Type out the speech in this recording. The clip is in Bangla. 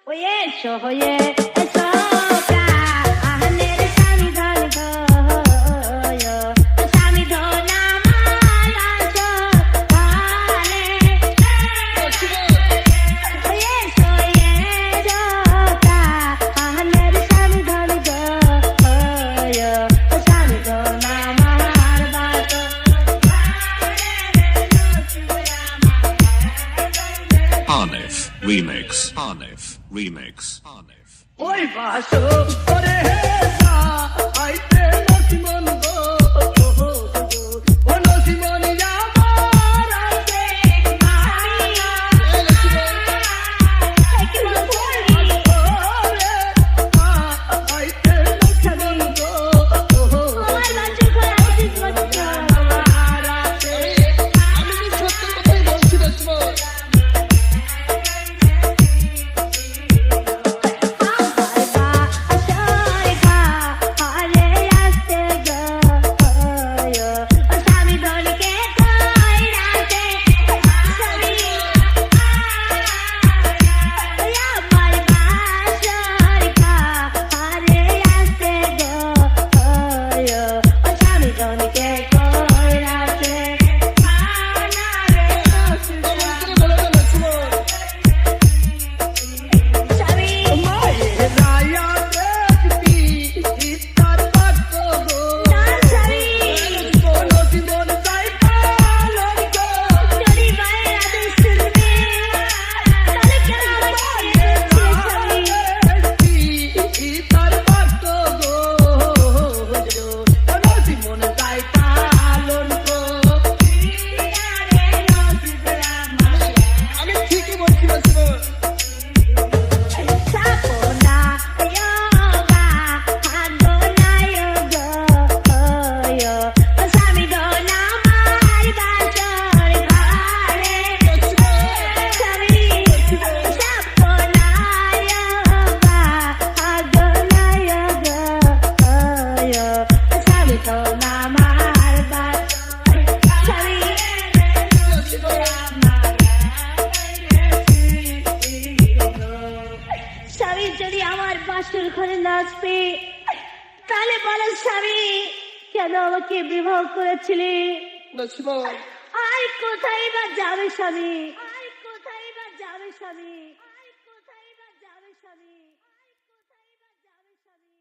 Oye, oye, eso ahনের স্বামী ধন গয় স্বামী ধন আমার ভালে ওয়ে সোয়ে জোকা ahনের স্বামী ধন গয় স্বামী ধন আমার Baat Hanif Remix. Hanif Remix. Hanif. ওই বাসো করে হেসা আইতে নসিমন গো ও নসিমন আমার আছে আইতে নসিমন গো আমার বাচ্চা খারাপ দিস বাচ্চা আমার আছে আমি কি সত্য কথাই বলছি নসিমন স্বামী যদি আমার বাসর ঘরে নাচবে তাহলে বলো স্বামী কেন আমাকে বিবাহ করেছিলি নসিমন আর কোথায় বা যাবে স্বামী আর কোথায় বা যাবে স্বামী আর কোথায় বা যাবে স্বামী আর কোথায় বা যাবে স্বামী